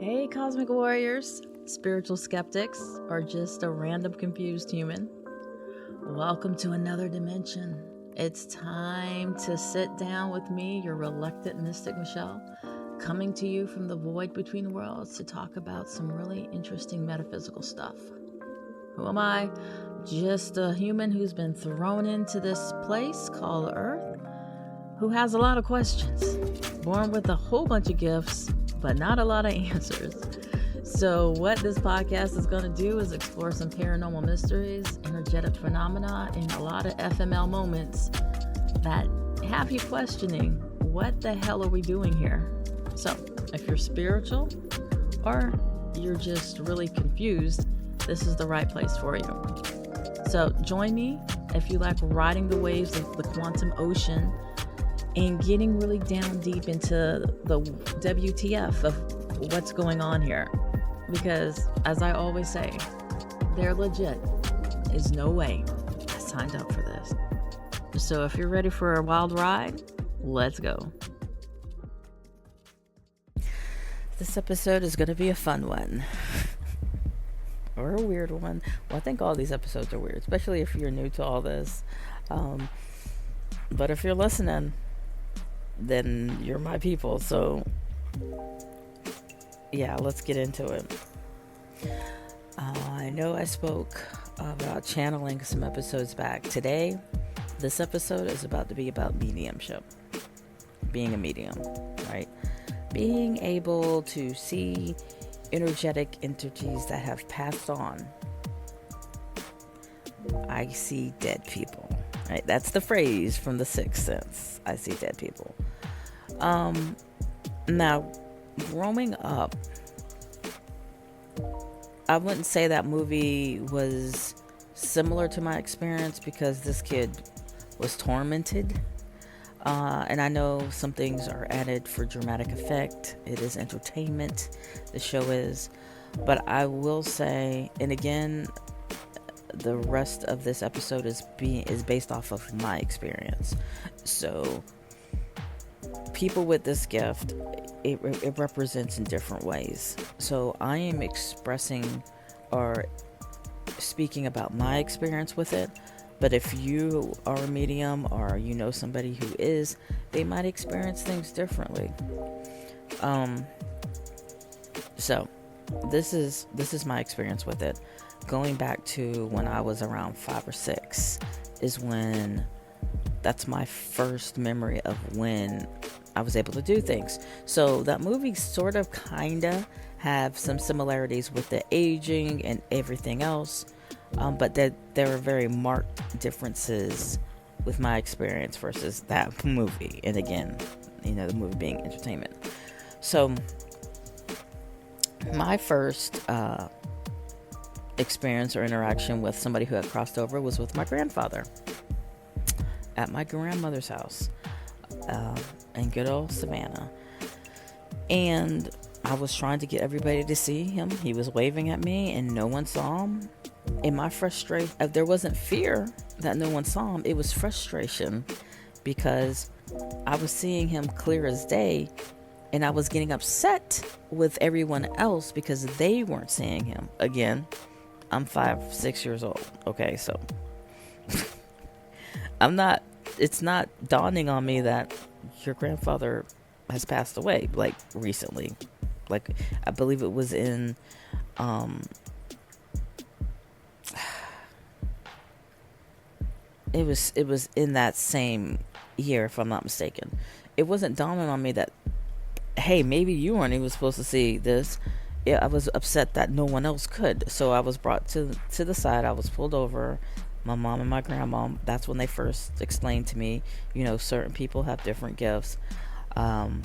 Hey, cosmic warriors, spiritual skeptics, or just a random confused human. Welcome to another dimension. It's time to sit down with me, your reluctant mystic Michelle, coming to you from the void between worlds to talk about some really interesting metaphysical stuff. Who am I? Just a human who's been thrown into this place called Earth, who has a lot of questions, born with a whole bunch of gifts, but not a lot of answers. So what this podcast is going to do is explore some paranormal mysteries, energetic phenomena, and a lot of FML moments that have you questioning, what the hell are we doing here? So if you're spiritual or you're just really confused, this is the right place for you. So join me if you like riding the waves of the quantum ocean and getting really down deep into the WTF of what's going on here. Because, as I always say, they're legit. There's no way I signed up for this. So if you're ready for a wild ride, let's go. This episode is going to be a fun one. Or a weird one. Well, I think all these episodes are weird, especially if you're new to all this. But if you're listening, then you're my people. So yeah, let's get into it. I know I spoke about channeling some episodes back. Today, this episode is about to be about mediumship. Being a medium, right? Being able to see energetic entities that have passed on. I see dead people. Right? That's the phrase from The Sixth Sense. I see dead people. Now, growing up, I wouldn't say that movie was similar to my experience because this kid was tormented. And I know some things are added for dramatic effect. It is entertainment, the show is. But I will say, and again, the rest of this episode is based off of my experience. So people with this gift, it represents in different ways. So I am expressing or speaking about my experience with it. But if you are a medium or you know somebody who is, they might experience things differently. So this is my experience with it. Going back to when I was around 5 or 6 is when that's my first memory of when I was able to do things. So that movie sort of kinda have some similarities with the aging and everything else. But there are very marked differences with my experience versus that movie. And again, the movie being entertainment. So my first experience or interaction with somebody who had crossed over was with my grandfather at my grandmother's house in good old Savannah. And I was trying to get everybody to see him. He was waving at me and no one saw him. In my frustration, there wasn't fear that no one saw him. It was frustration because I was seeing him clear as day and I was getting upset with everyone else because they weren't seeing him. Again, I'm 5, 6 years old. Okay, so it's not dawning on me that your grandfather has passed away, like, recently. Like, I believe it was in, it was in that same year, if I'm not mistaken. It wasn't dawning on me that, hey, maybe you weren't even supposed to see this. Yeah, I was upset that no one else could. So I was brought to the side. I was pulled over. My mom and my grandma, that's when they first explained to me, certain people have different gifts. And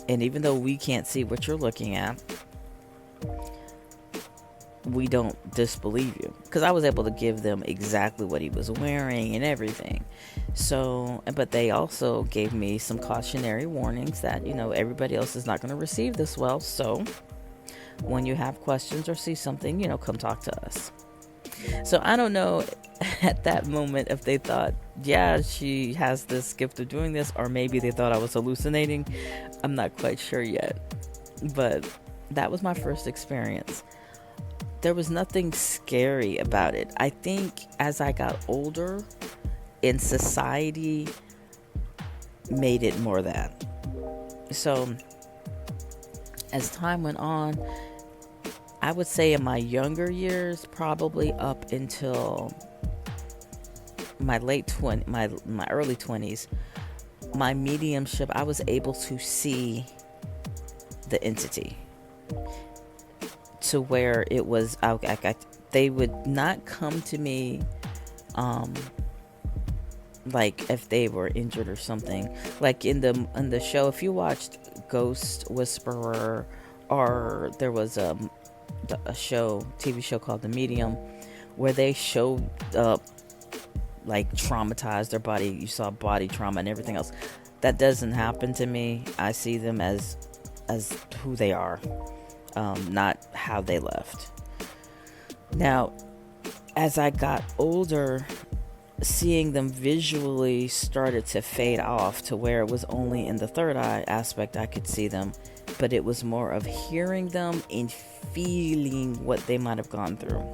even though we can't see what you're looking at, we don't disbelieve you. Because I was able to give them exactly what he was wearing and everything. So, but they also gave me some cautionary warnings that, everybody else is not going to receive this well. So when you have questions or see something, come talk to us. So I don't know at that moment if they thought, yeah, she has this gift of doing this, or maybe they thought I was hallucinating. I'm not quite sure yet. But That was my first experience. There was nothing scary about it. I think as I got older, in society made it more that. So as time went on, I would say in my younger years, probably up until my my early 20s, my mediumship, I was able to see the entity to where it was, they would not come to me like if they were injured or something. Like in the show, if you watched Ghost Whisperer, or there was a TV show called The Medium, where they showed like traumatized their body. You saw body trauma and everything else. That doesn't happen to me. I see them as who they are, not how they left. Now, as I got older, seeing them visually started to fade off to where it was only in the third eye aspect I could see them, but it was more of hearing them and feeling what they might have gone through.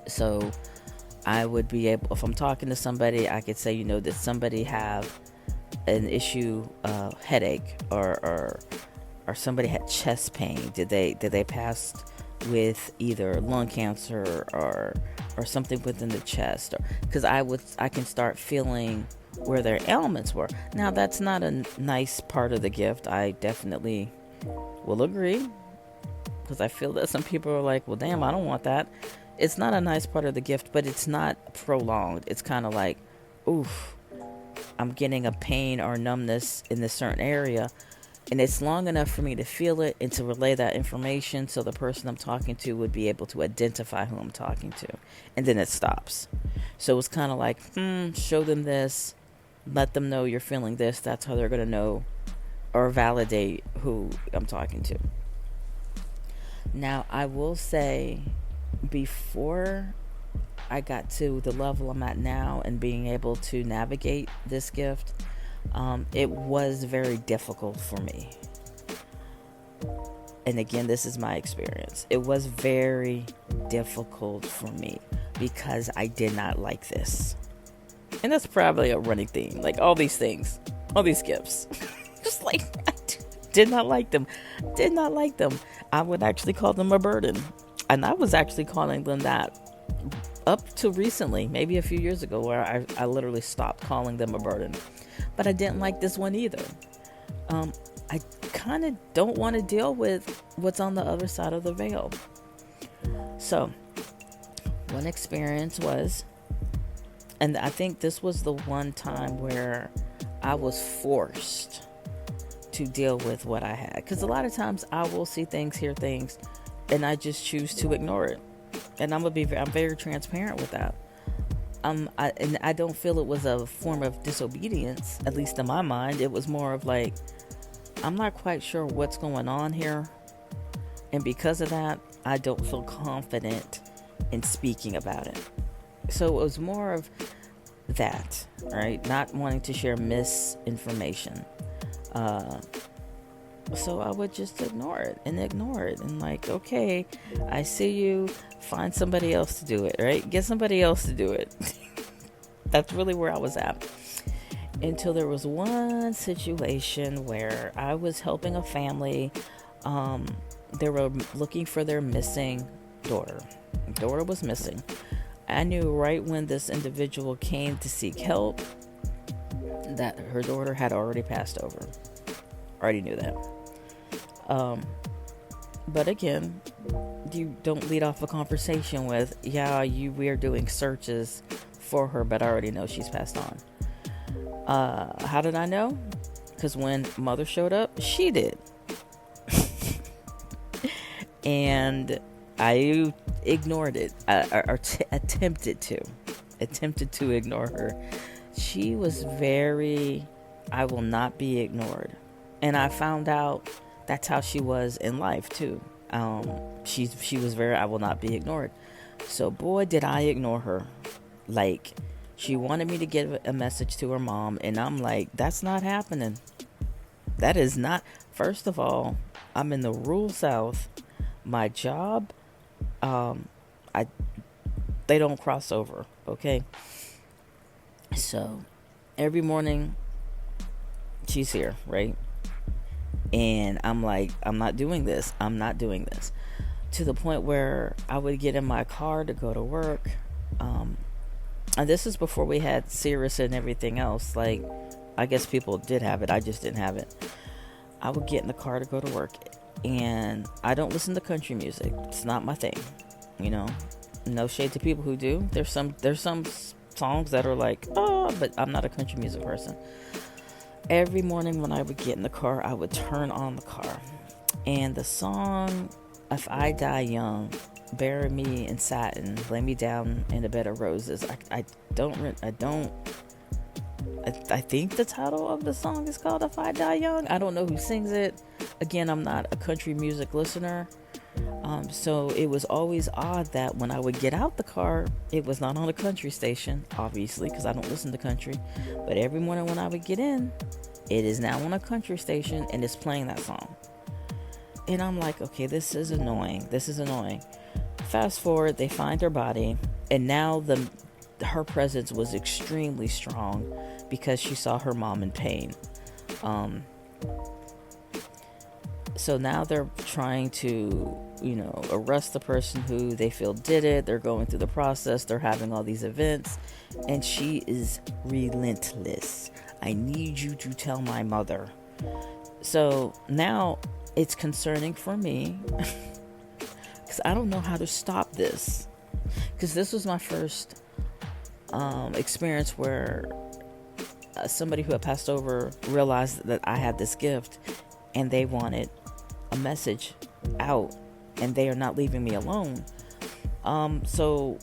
So I would be able, if I'm talking to somebody, I could say, did somebody have an issue, headache, or somebody had chest pain? Did they pass with either lung cancer or something within the chest? Because I can start feeling where their ailments were. Now, that's not a nice part of the gift. I definitely will agree, because I feel that some people are like, well, damn, I don't want that. It's not a nice part of the gift, but it's not prolonged. It's kind of like, oof, I'm getting a pain or numbness in this certain area, and it's long enough for me to feel it and to relay that information so the person I'm talking to would be able to identify who I'm talking to, and then it stops. So it's kind of like, show them this, let them know you're feeling this. That's how they're going to know or validate who I'm talking to. Now, I will say, before I got to the level I'm at now and being able to navigate this gift, it was very difficult for me. And again, this is my experience. It was very difficult for me because I did not like this. And that's probably a running theme. Like all these things, all these gifts. Just like, I did not like them. Did not like them. I would actually call them a burden. And I was actually calling them that up to recently, maybe a few years ago, where I literally stopped calling them a burden. But I didn't like this one either. I kind of don't want to deal with what's on the other side of the veil. So, one experience was, and I think this was the one time where I was forced to deal with what I had. Because a lot of times I will see things, hear things, and I just choose to ignore it. And I'm very transparent with that. I don't feel it was a form of disobedience, at least in my mind. It was more of like, I'm not quite sure what's going on here. And because of that, I don't feel confident in speaking about it. So it was more of that, right? Not wanting to share misinformation. So I would just ignore it. And like, okay, I see you. Find somebody else to do it, right? Get somebody else to do it. That's really where I was at. Until there was one situation where I was helping a family. They were looking for their missing daughter. Daughter was missing. I knew right when this individual came to seek help that her daughter had already passed over. Already knew that. But again, you don't lead off a conversation with, we are doing searches for her, but I already know she's passed on. How did I know? Because when mother showed up, she did. And I ignored it, attempted to ignore her. She was very, I will not be ignored. And I found out that's how she was in life too. She was very, I will not be ignored. So boy, did I ignore her. Like, she wanted me to give a message to her mom, and I'm like, that's not happening. That is not, first of all, I'm in the rural South. My job, I they don't cross over. Okay, so every morning she's here, right? And I'm like, I'm not doing this. I'm not doing this. To the point where I would get in my car to go to work. And this is before we had Sirius and everything else. Like, I guess people did have it. I just didn't have it. I would get in the car to go to work. And I don't listen to country music. It's not my thing. You know, no shade to people who do. There's some songs that are like, oh, but I'm not a country music person. Every morning when I would get in the car, I would turn on the car. And the song, If I Die Young, Bury Me in Satin, Lay Me Down in a Bed of Roses. I think the title of the song is called If I Die Young. I don't know who sings it. Again, I'm not a country music listener. So it was always odd that when I would get out the car, it was not on a country station, obviously, because I don't listen to country. But every morning when I would get in, it is now on a country station and it's playing that song. And I'm like, okay, this is annoying. Fast forward, they find her body, and now her presence was extremely strong because she saw her mom in pain. So now they're trying to, arrest the person who they feel did it. They're going through the process. They're having all these events, and she is relentless. I need you to tell my mother. So now it's concerning for me because I don't know how to stop this. Because this was my first experience where somebody who had passed over realized that I had this gift, and they wanted a message out, and they are not leaving me alone. So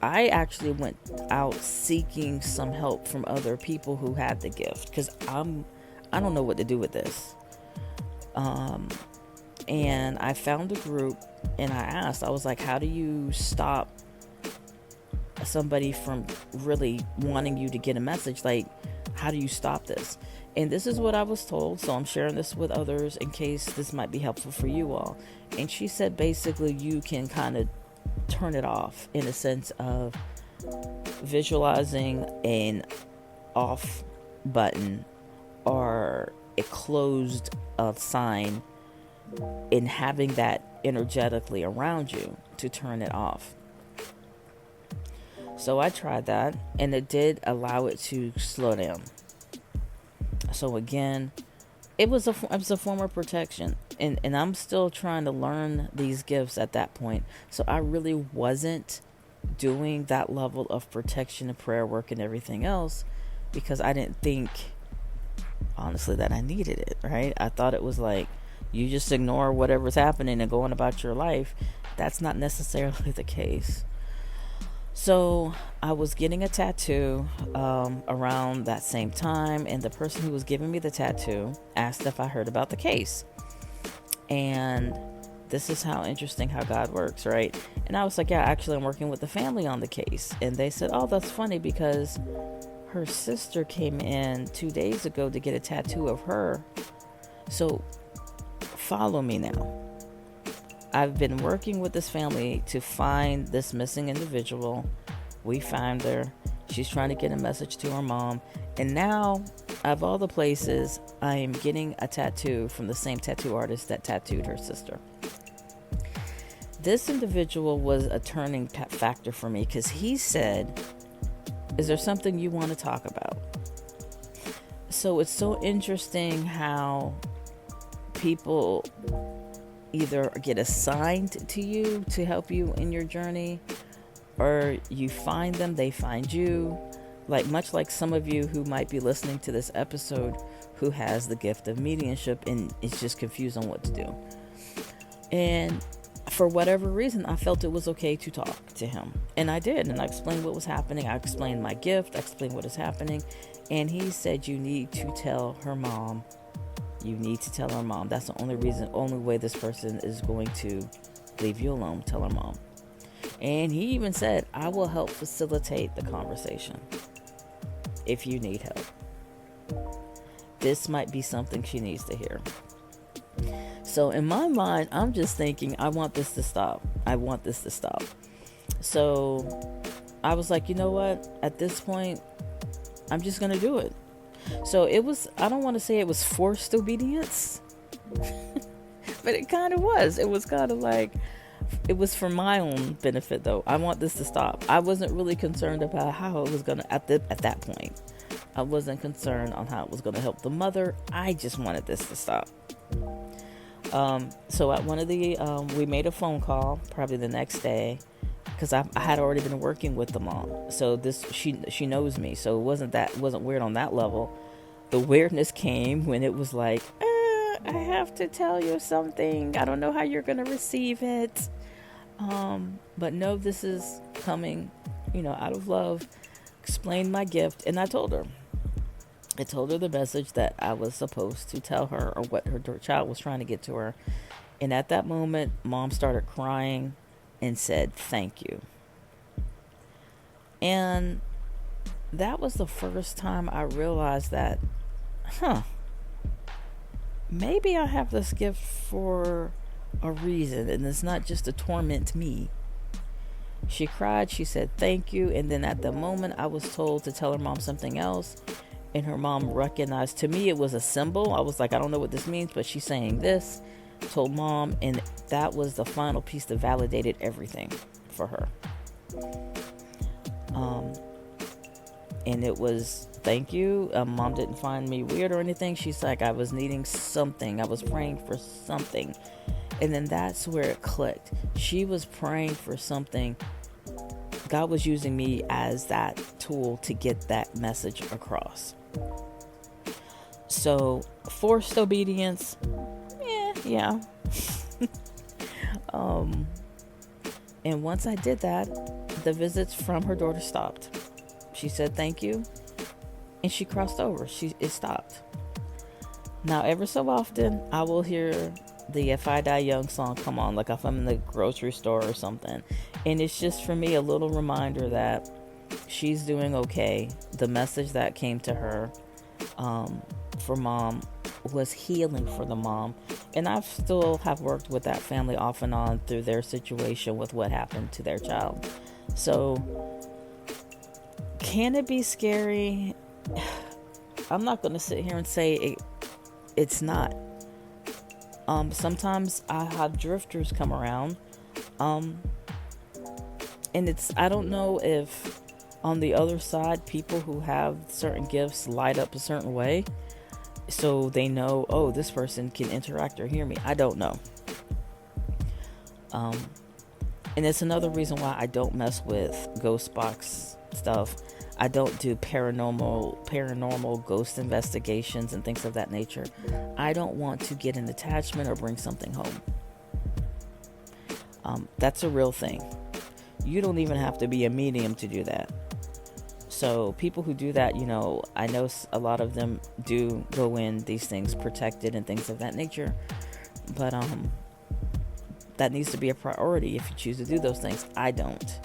I actually went out seeking some help from other people who had the gift, because I don't know what to do with this. And I found a group, and I asked, I was like, how do you stop somebody from really wanting you to get a message? Like, how do you stop this? And this is what I was told, so I'm sharing this with others in case this might be helpful for you all. And she said basically you can kind of turn it off in a sense of visualizing an off button or a closed sign and having that energetically around you to turn it off. So I tried that, and it did allow it to slow down. So again, it was a form of protection, and I'm still trying to learn these gifts at that point. So I really wasn't doing that level of protection and prayer work and everything else because I didn't think, honestly, that I needed it, right? I thought it was like, you just ignore whatever's happening and go on about your life. That's not necessarily the case. So I was getting a tattoo around that same time, and the person who was giving me the tattoo asked if I heard about the case. And this is how interesting how God works, right? And I was like, yeah, actually I'm working with the family on the case. And they said, oh, that's funny because her sister came in 2 days ago to get a tattoo of her. So follow me now. I've been working with this family to find this missing individual. We found her. She's trying to get a message to her mom. And now, of all the places, I am getting a tattoo from the same tattoo artist that tattooed her sister. This individual was a turning factor for me because he said, is there something you want to talk about? So it's so interesting how people either get assigned to you to help you in your journey, or you find them, they find you. Like, much like some of you who might be listening to this episode who has the gift of mediumship and is just confused on what to do. And for whatever reason, I felt it was okay to talk to him. And I did. And I explained what was happening. I explained my gift. I explained what is happening. And he said, you need to tell her mom. You need to tell her mom. That's the only way this person is going to leave you alone. Tell her mom. And he even said, I will help facilitate the conversation if you need help. This might be something she needs to hear. So in my mind, I'm just thinking, I want this to stop. I want this to stop. So I was like, you know what? At this point, I'm just going to do it. So it was, I don't want to say it was forced obedience, but it kind of was. It was kind of like, it was for my own benefit though. I want this to stop. I wasn't really concerned about how it was going to, at that point, I wasn't concerned on how it was going to help the mother. I just wanted this to stop. So at one of the, we made a phone call probably the next day, because I had already been working with the mom. So she knows me. So it wasn't weird on that level. The weirdness came when it was like, I have to tell you something. I don't know how you're going to receive it. But no, this is coming, out of love. Explained my gift. And I told her the message that I was supposed to tell her, or what her child was trying to get to her. And at that moment, mom started crying and said, thank you. And that was the first time I realized that, maybe I have this gift for a reason, and it's not just to torment me. She cried, she said thank you, and then at the moment I was told to tell her mom something else, and her mom recognized, to me it was a symbol. I was like, I don't know what this means, but she's saying this. Told mom, and that was the final piece that validated everything for her. And it was thank you. Mom didn't find me weird or anything. She's like, I was needing something. I was praying for something. And then that's where it clicked. She was praying for something. God was using me as that tool to get that message across. So forced obedience, yeah. And once I did that, the visits from her daughter stopped. She said thank you, and she crossed over. It stopped. Now, ever so often, I will hear the If I Die Young song come on, like if I'm in the grocery store or something. And it's just for me a little reminder that she's doing okay. The message that came to her for mom was healing for the mom. And I still have worked with that family off and on through their situation with what happened to their child. So can it be scary? I'm not going to sit here and say it's not. Sometimes I have drifters come around. And I don't know if on the other side, people who have certain gifts light up a certain way. So they know, oh, this person can interact or hear me. I don't know. And it's another reason why I don't mess with ghost box stuff. I don't do paranormal ghost investigations and things of that nature. I don't want to get an attachment or bring something home. That's a real thing. You don't even have to be a medium to do that. So people who do that, I know a lot of them do go in these things protected and things of that nature. But that needs to be a priority if you choose to do those things. I don't.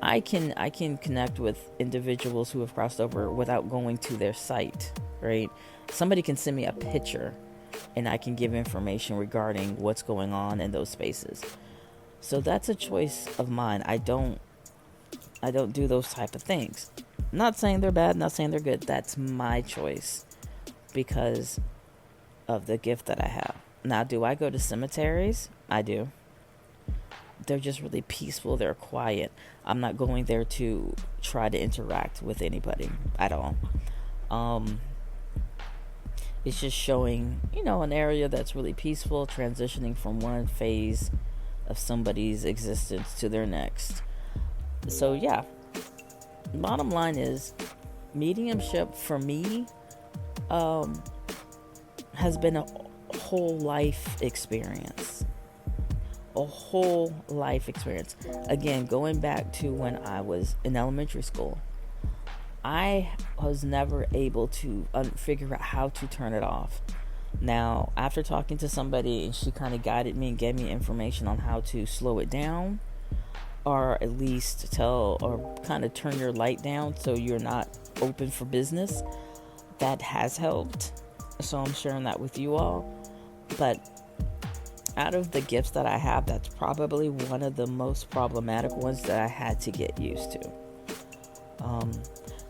I can connect with individuals who have crossed over without going to their site, right? Somebody can send me a picture and I can give information regarding what's going on in those spaces. So that's a choice of mine. I don't do those type of things. Not saying they're bad, not saying they're good. That's my choice because of the gift that I have. Now, do I go to cemeteries? I do. They're just really peaceful. They're quiet. I'm not going there to try to interact with anybody at all. It's just showing, an area that's really peaceful, transitioning from one phase of somebody's existence to their next. So, yeah. Bottom line is, mediumship for me has been a whole life experience. A whole life experience. Again, going back to when I was in elementary school, I was never able to figure out how to turn it off. Now, after talking to somebody, and she kind of guided me and gave me information on how to slow it down, or at least kind of turn your light down so you're not open for business, that has helped. So I'm sharing that with you all. But Out of the gifts that I have, that's probably one of the most problematic ones that I had to get used to.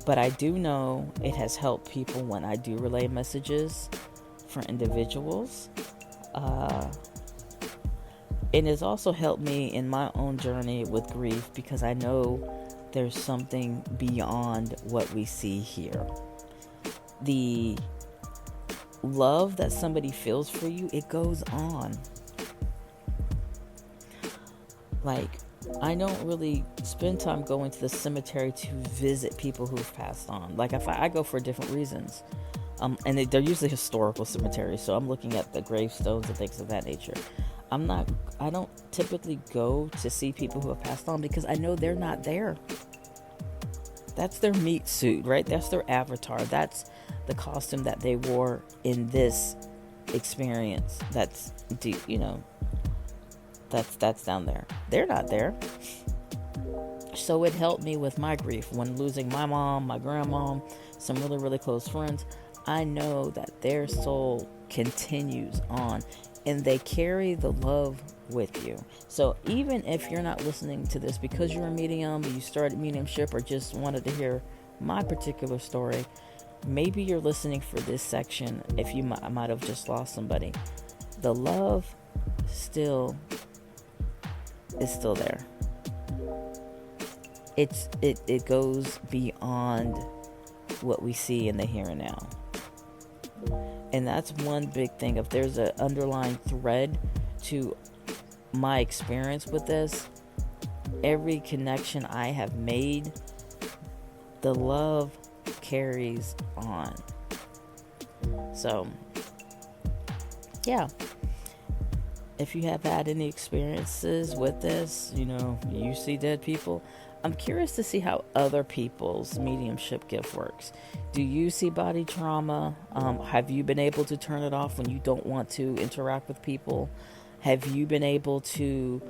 But I do know it has helped people when I do relay messages for individuals. It has also helped me in my own journey with grief, because I know there's something beyond what we see here. The love that somebody feels for you, it goes on. Like, I don't really spend time going to the cemetery to visit people who've passed on. Like, if I go for different reasons. And they're usually historical cemeteries, so I'm looking at the gravestones and things of that nature. I don't typically go to see people who have passed on, because I know they're not there. That's their meat suit, right? That's their avatar. That's the costume that they wore in this experience. That's deep, that's down there. They're not there. So it helped me with my grief when losing my mom, my grandma, some really, really close friends. I know that their soul continues on, and they carry the love with you. So even if you're not listening to this because you're a medium, you started mediumship, or just wanted to hear my particular story, maybe you're listening for this section. If you might have just lost somebody, the love is still there. It goes beyond what we see in the here and now. And that's one big thing. If there's an underlying thread to my experience with this, every connection I have made, the love carries on. So, yeah. If you have had any experiences with this, you see dead people, I'm curious to see how other people's mediumship gift works. Do you see body trauma? Have you been able to turn it off when you don't want to interact with people? Have you been able to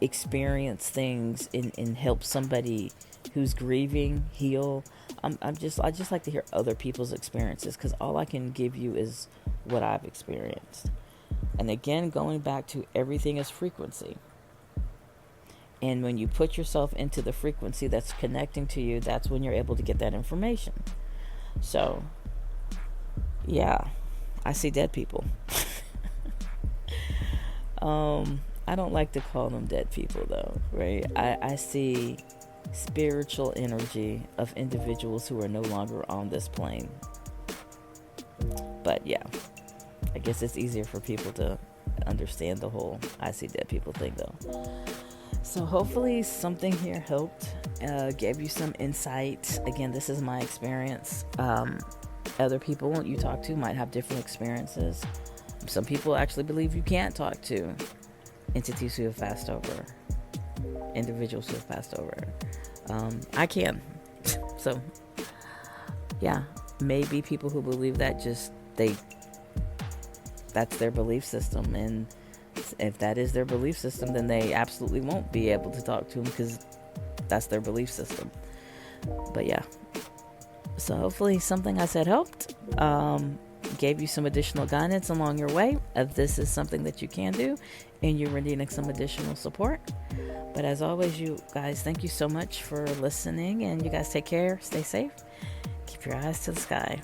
experience things and help somebody who's grieving heal? I just like to hear other people's experiences, because all I can give you is what I've experienced. And again, going back to everything is frequency. And when you put yourself into the frequency that's connecting to you, that's when you're able to get that information. So, yeah, I see dead people. I don't like to call them dead people, though, right? I see spiritual energy of individuals who are no longer on this plane. But, yeah, I guess it's easier for people to understand the whole I see dead people thing, though. So hopefully something here helped, gave you some insight. Again, this is my experience. Other people you talk to might have different experiences. Some people actually believe you can't talk to entities who have passed over, individuals who have passed over. I can. So, yeah, maybe people who believe that that's their belief system, and if that is their belief system, then they absolutely won't be able to talk to them, because that's their belief system. But yeah, so hopefully something I said helped, gave you some additional guidance along your way. If this is something that you can do and you're needing some additional support. But as always, you guys, thank you so much for listening, and you guys take care, stay safe, keep your eyes to the sky.